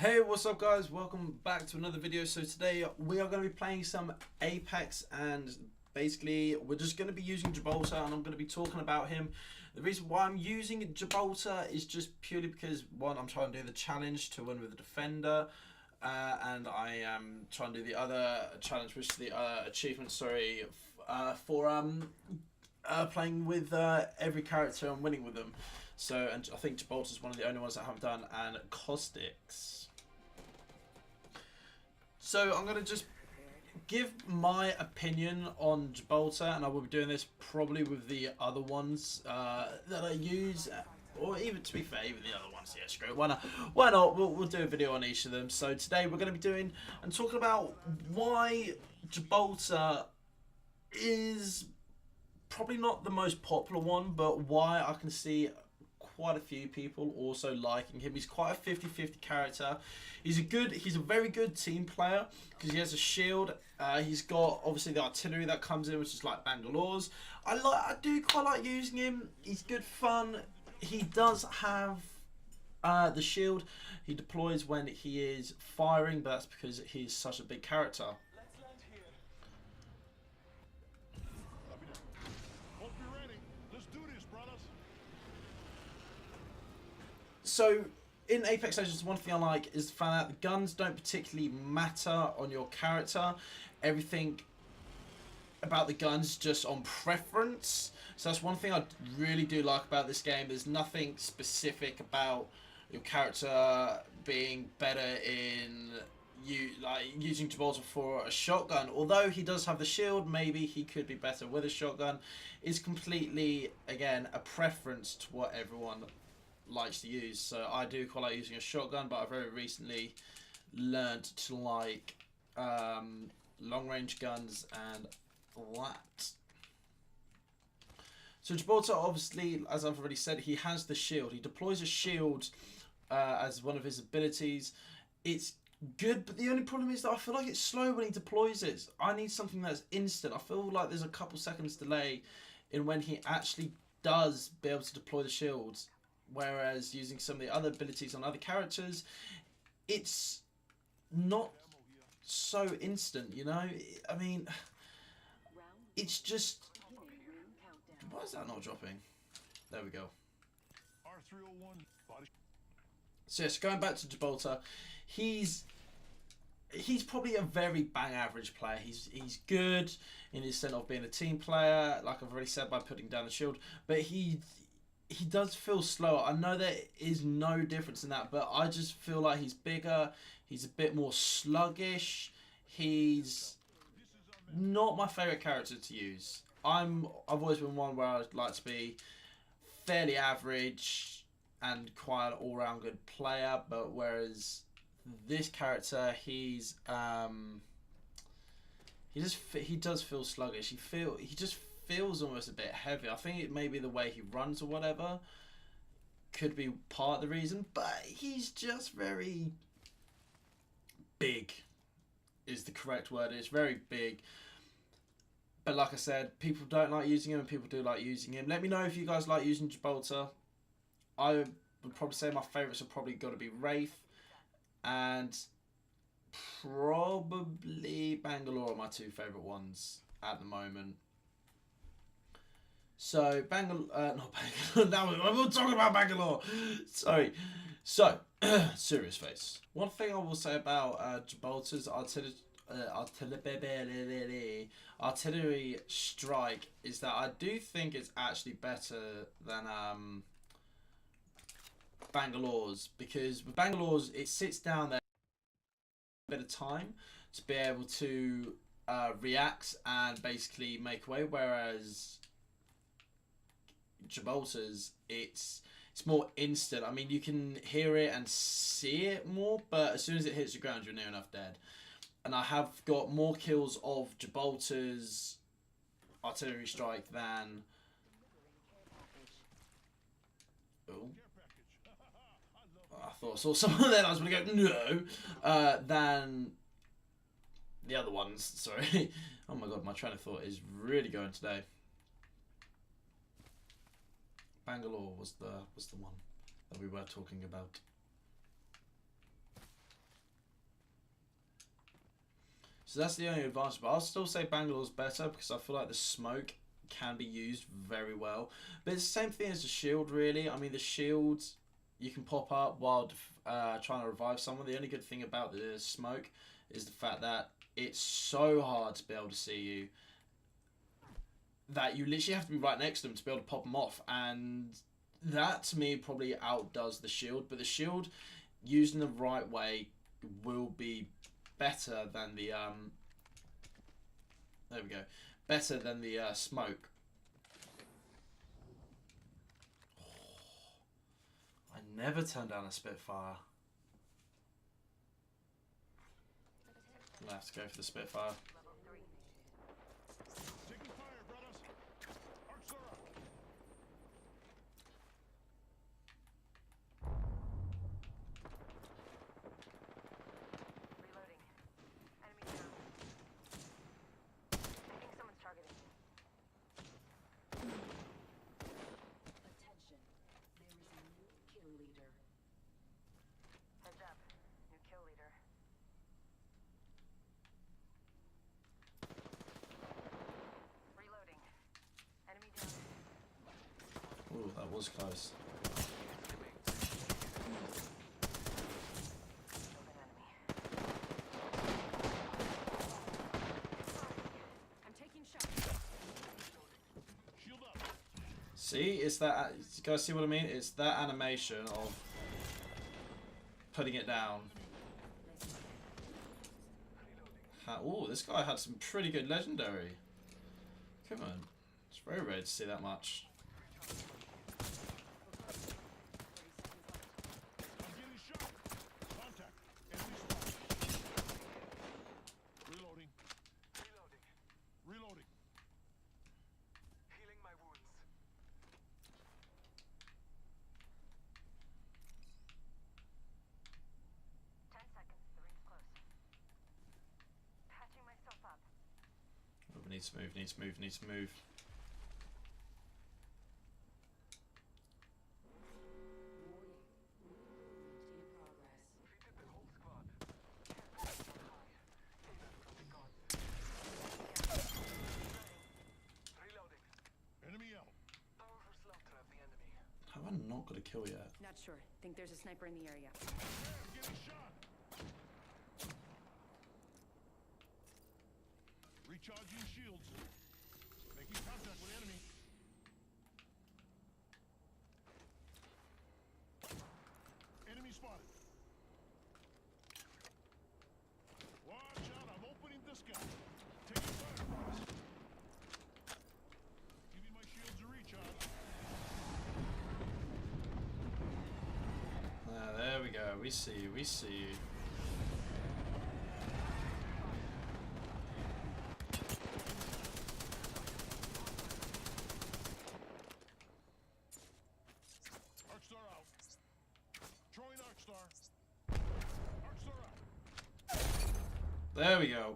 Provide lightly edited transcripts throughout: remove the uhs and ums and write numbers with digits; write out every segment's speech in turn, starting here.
Hey, what's up guys? Welcome back to another video. So today we are going to be playing some Apex, and basically we're just going to be using Gibalter, and I'm going to be talking about him. The reason why I'm using Gibalter is just purely because, one, I'm trying to do the challenge to win with the defender, and I am trying to do the other challenge, which is the achievement, for playing with every character and winning with them. So, and I think Gibalter is one of the only ones that I haven't done, and Caustics. So I'm going to just give my opinion on Gibalter, and I will be doing this probably with the other ones that I use, or even, to be fair, even the other ones. Yeah, screw it. Why not? Why not? We'll do a video on each of them. So today we're going to be doing and talking about why Gibalter is probably not the most popular one, but why I can see quite a few people also liking him. He's quite a 50-50 character. He's a very good team player because he has a shield. He's got obviously the artillery that comes in, which is like Bangalore's. I do quite like using him. He's good fun. He does have the shield. He deploys when he is firing, but that's because he's such a big character. So in Apex Legends, one thing I like is the fact that the guns don't particularly matter on your character. Everything about the guns just on preference. So that's one thing I really do like about this game. There's nothing specific about your character being better in using Gibalter for a shotgun. Although he does have the shield, maybe he could be better with a shotgun. It's completely, again, a preference to what everyone likes to use. So I do quite like using a shotgun, but I very recently learned to like long range guns and that. So Gibalter, obviously, as I've already said, he has the shield. He deploys a shield as one of his abilities. It's good, but the only problem is that I feel like it's slow when he deploys it. I need something that's instant. I feel like there's a couple seconds delay in when he actually does be able to deploy the shields. Whereas using some of the other abilities on other characters, it's not so instant, you know? I mean, it's just... Why is that not dropping? There we go. So yes, going back to Gibalter, he's probably a very bang average player. He's good in his sense of being a team player, like I've already said, by putting down the shield, but he does feel slower. I know there is no difference in that, but I just feel like he's bigger. He's a bit more sluggish. He's not my favourite character to use. I've always been one where I'd like to be fairly average and quite an all-round good player, but whereas this character, he does feel sluggish. He just feels almost a bit heavy. I think it may be the way he runs or whatever. Could be part of the reason, but he's just very big is the correct word. It's very big. But like I said, people don't like using him and people do like using him. Let me know if you guys like using Gibalter. I would probably say my favourites have probably got to be Wraith and probably Bangalore are my two favourite ones at the moment. So, not Bangalore, now I'm not talking about Bangalore. Sorry. So, serious face. One thing I will say about Gibalter's artillery strike is that I do think it's actually better than Bangalore's, because with Bangalore's it sits down there a bit of time to be able to react and basically make way, whereas Gibalter's it's more instant. I mean, you can hear it and see it more, but as soon as it hits the ground, you're near enough dead. And I have got more kills of Gibalter's artillery strike than... Oh. I thought I saw someone there. I was going to go, no. Than the other ones. Sorry. Oh my god, my train of thought is really going today. Bangalore was the one that we were talking about. So that's the only advantage. But I'll still say Bangalore's better because I feel like the smoke can be used very well. But it's the same thing as the shield, really. I mean, the shield you can pop up while trying to revive someone. The only good thing about the smoke is the fact that it's so hard to be able to see you that you literally have to be right next to them to be able to pop them off. And that, to me, probably outdoes the shield. But the shield, used in the right way, will be better than the there we go, better than the smoke. I never turn down a Spitfire. I'm gonna have to go for the Spitfire. Ooh, that was close. See, it's that. You guys see what I mean? It's that animation of putting it down. Oh, this guy had some pretty good legendary. Come on, it's very rare to see that much. Needs to move, needs to move, needs to move. Have I not got a kill yet? Not sure. Think there's a sniper in the area. Recharging shields. Making contact with enemy. Enemy spotted. Watch out, I'm opening the sky. Taking fire. Giving my shields a recharge. There we go. We see you, we see you. There we go.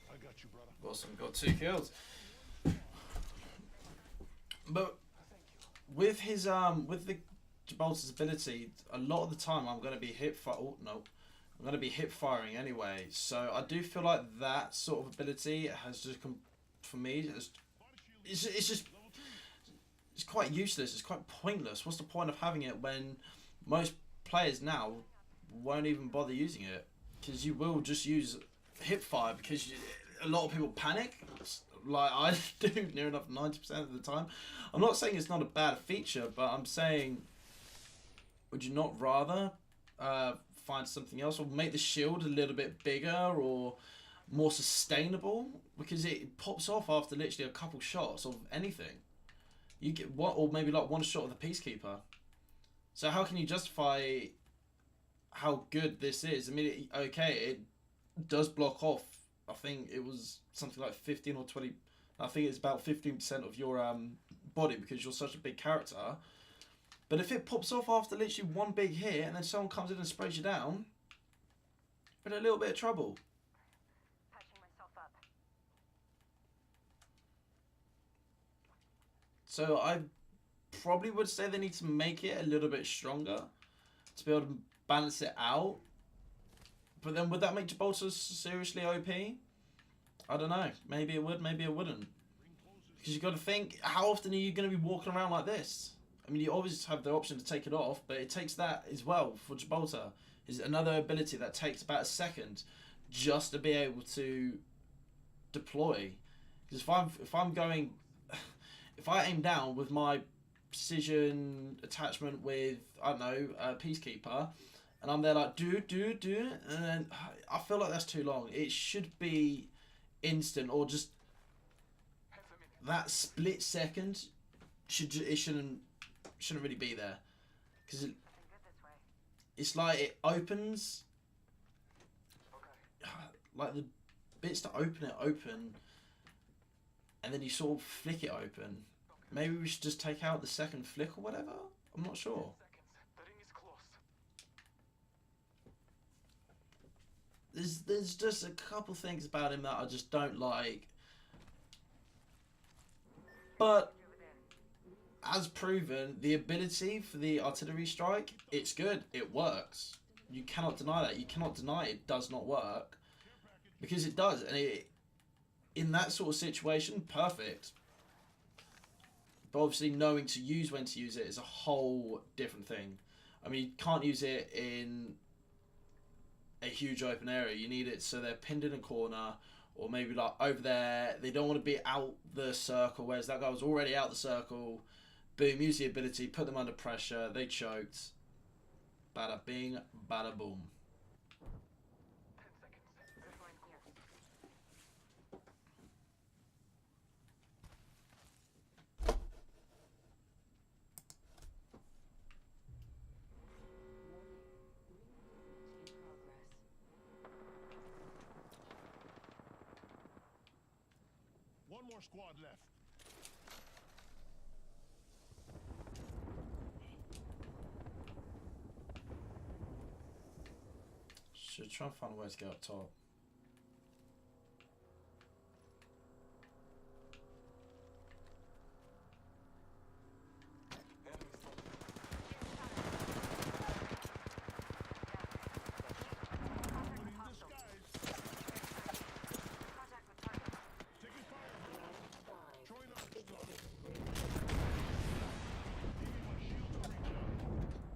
I got you, brother. Awesome, got 2 kills. But with his with the Gibalter's ability, a lot of the time I'm going to be I'm going to be hip firing anyway, so I do feel like that sort of ability has just come, for me, it's quite useless, it's quite pointless. What's the point of having it when most players now won't even bother using it? Because you will just use hip fire because a lot of people panic, like I do near enough 90% of the time. I'm not saying it's not a bad feature, but I'm saying, would you not rather find something else or make the shield a little bit bigger or more sustainable, because it pops off after literally a couple shots of anything. You get one, or maybe like one shot of the Peacekeeper. So how can you justify how good this is? I mean, okay, it does block off. I think it was something like 15 or 20. I think it's about 15% of your body because you're such a big character. But if it pops off after literally one big hit and then someone comes in and sprays you down, you're in a little bit of trouble. Patching myself up. So I probably would say they need to make it a little bit stronger to be able to balance it out. But then would that make Gibalter seriously OP? I don't know. Maybe it would, maybe it wouldn't. Because you've got to think, how often are you going to be walking around like this? I mean, you always have the option to take it off, but it takes that as well for Gibalter. Is another ability that takes about a second just to be able to deploy. Because if I'm going, if I aim down with my precision attachment with, I don't know, Peacekeeper, and I'm there like do, and then I feel like that's too long. It should be instant, or just that split second shouldn't really be there, because it's like it opens, like the bits to open it open, and then you sort of flick it open. Maybe we should just take out the second flick or whatever. I'm not sure. There's just a couple things about him that I just don't like. But as proven, the ability for the artillery strike, it's good. It works. You cannot deny that. You cannot deny it does not work, because it does. And it, in that sort of situation, perfect. But obviously knowing to use when to use it is a whole different thing. I mean, you can't use it in a huge open area. You need it so they're pinned in a corner, or maybe like over there. They don't want to be out the circle, whereas that guy was already out the circle. Boom, use the ability, put them under pressure, they choked. Bada bing, bada boom. One more squad left. Should try and find a way to get up top.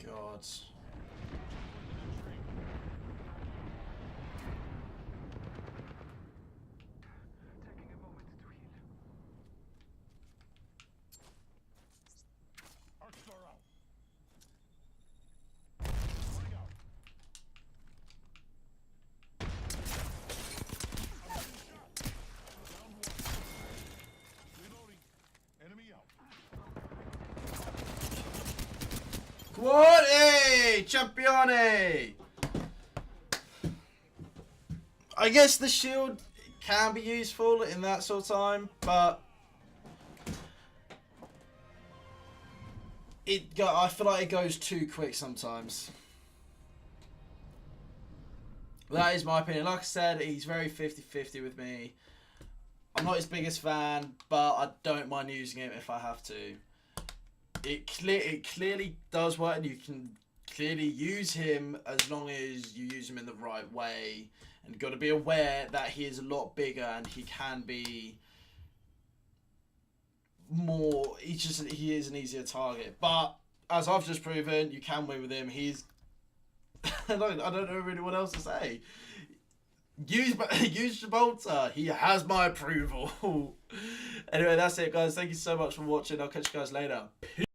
God. Quality! Champione! I guess the shield can be useful in that sort of time, but I feel like it goes too quick sometimes. That is my opinion. Like I said, he's very 50-50 with me. I'm not his biggest fan, but I don't mind using him if I have to. It clearly does work, and you can clearly use him as long as you use him in the right way. And you've got to be aware that he is a lot bigger and he can be more. He is an easier target. But as I've just proven, you can win with him. He's I don't know really what else to say. Use Gibalter. He has my approval. Anyway, that's it, guys. Thank you so much for watching. I'll catch you guys later. Peace.